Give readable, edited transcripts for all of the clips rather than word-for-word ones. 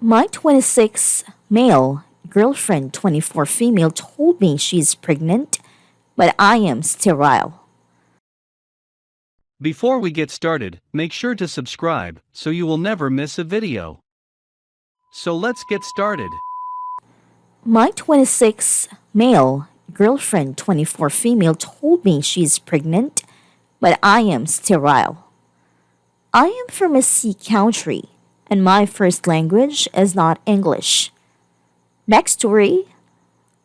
My 26 male girlfriend, 24 female, told me she's pregnant, but I am sterile. Before we get started, make sure to subscribe so you will never miss a video. So let's get started. My 26 male girlfriend, 24 female, told me she's pregnant, but I am sterile. I am from a sea country, and my first language is not English. Backstory: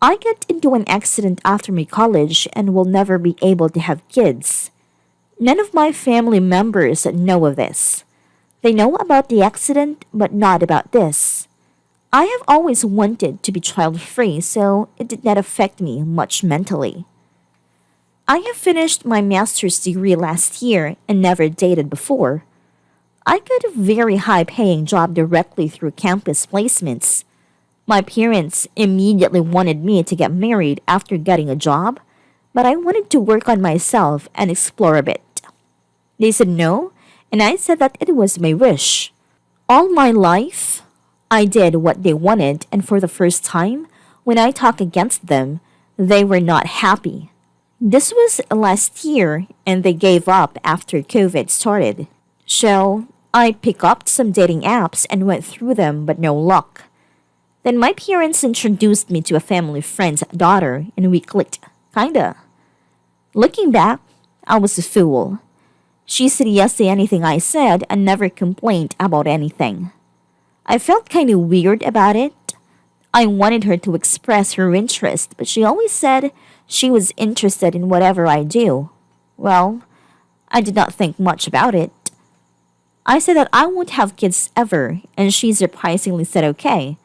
I got into an accident after my college and will never be able to have kids. None of my family members know of this. They know about the accident, but not about this. I have always wanted to be child free, so it did not affect me much mentally. I have finished my master's degree last year and never dated before. I got a very high paying job directly through campus placements. My parents immediately wanted me to get married after getting a job, but I wanted to work on myself and explore a bit. They said no, and I said that it was my wish. All my life, I did what they wanted, and for the first time, when I talked against them, they were not happy. This was last year, and they gave up after COVID started. So, I picked up some dating apps and went through them, but no luck. Then my parents introduced me to a family friend's daughter, and we clicked, kinda. Looking back, I was a fool. She said yes to anything I said and never complained about anything. I felt kind of weird about it. I wanted her to express her interest, but she always said she was interested in whatever I do. Well, I did not think much about it. I said that I won't have kids ever, and she surprisingly said okay.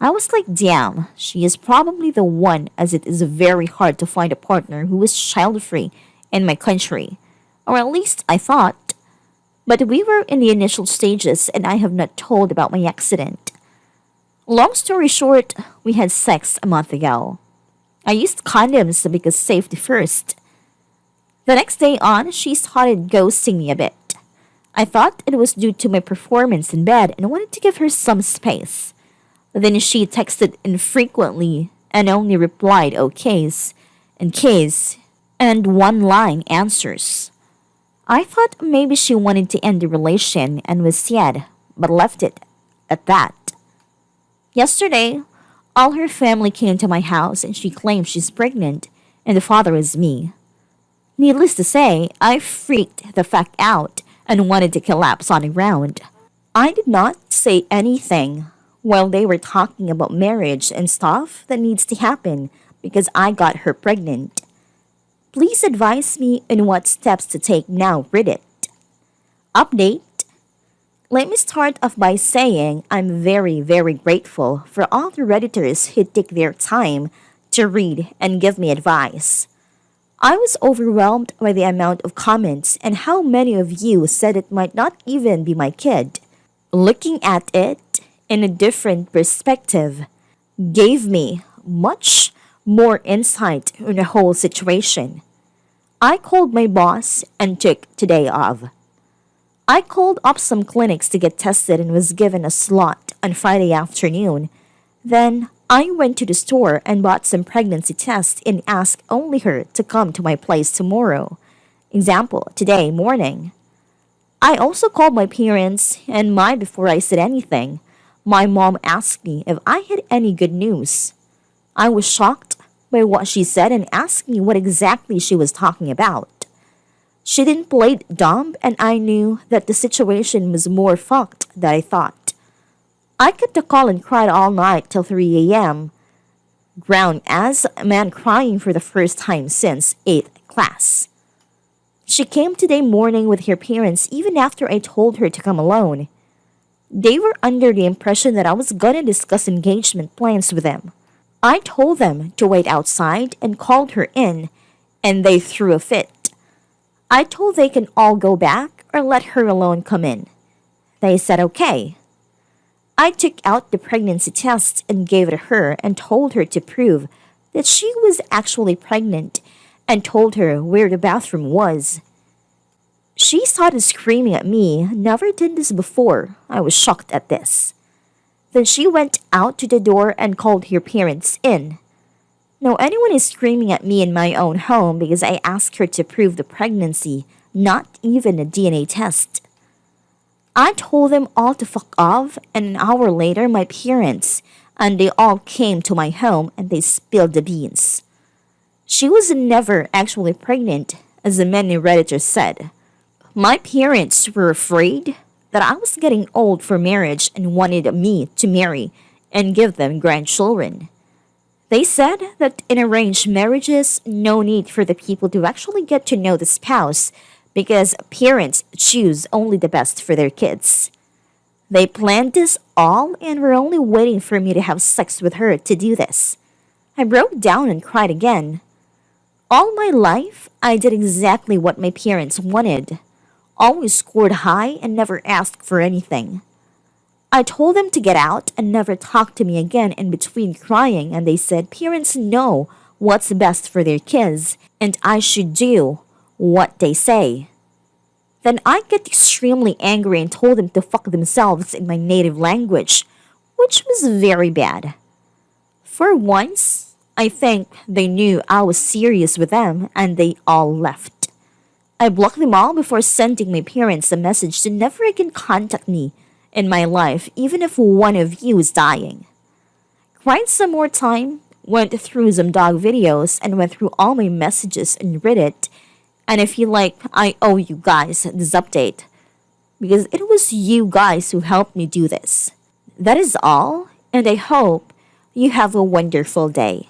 I was like, damn, she is probably the one, as it is very hard to find a partner who is child-free in my country. Or at least I thought. But we were in the initial stages and I have not told about my accident. Long story short, we had sex a month ago. I used condoms because safety first. The next day on, she started ghosting me a bit. I thought it was due to my performance in bed and wanted to give her some space. Then she texted infrequently and only replied okays and Ks and one-line answers. I thought maybe she wanted to end the relation and was sad, but left it at that. Yesterday, all her family came to my house and she claimed she's pregnant and the father is me. Needless to say, I freaked the fuck out and wanted to collapse on the ground. I did not say anything while they were talking about marriage and stuff that needs to happen because I got her pregnant. Please advise me on what steps to take now. Read it. Update. Let me start off by saying I'm very, very grateful for all the Redditors who take their time to read and give me advice. I was overwhelmed by the amount of comments and how many of you said it might not even be my kid. Looking at it in a different perspective gave me much more insight on the whole situation. I called my boss and took today off. I called up some clinics to get tested and was given a slot on Friday afternoon. Then I went to the store and bought some pregnancy tests and asked only her to come to my place tomorrow. Example, today morning. I also called my parents and before I said anything, my mom asked me if I had any good news. I was shocked by what she said and asked me what exactly she was talking about. She didn't play dumb and I knew that the situation was more fucked than I thought. I got the call and cried all night till 3 a.m. Ground as a man crying for the first time since 8th class. She came today morning with her parents even after I told her to come alone. They were under the impression that I was gonna discuss engagement plans with them. I told them to wait outside and called her in, and they threw a fit. I told they can all go back or let her alone come in. They said okay. I took out the pregnancy test and gave it to her and told her to prove that she was actually pregnant and told her where the bathroom was. She started screaming at me. Never did this before. I was shocked at this. Then she went out to the door and called her parents in. Now anyone is screaming at me in my own home because I asked her to prove the pregnancy, not even a DNA test. I told them all to fuck off, and an hour later, my parents and they all came to my home and they spilled the beans. She was never actually pregnant, as the many Redditors said. My parents were afraid that I was getting old for marriage and wanted me to marry and give them grandchildren. They said that in arranged marriages, no need for the people to actually get to know the spouse because parents choose only the best for their kids. They planned this all and were only waiting for me to have sex with her to do this. I broke down and cried again. All my life, I did exactly what my parents wanted. Always scored high and never asked for anything. I told them to get out and never talk to me again in between crying, and they said parents know what's best for their kids and I should do what they say. Then I get extremely angry and told them to fuck themselves in my native language, which was very bad. For once, I think they knew I was serious with them and they all left. I blocked them all before sending my parents a message to never again contact me in my life, even if one of you is dying. Cried some more time, went through some dog videos, and went through all my messages and read it. And I feel like I owe you guys this update because it was you guys who helped me do this. That is all, and I hope you have a wonderful day.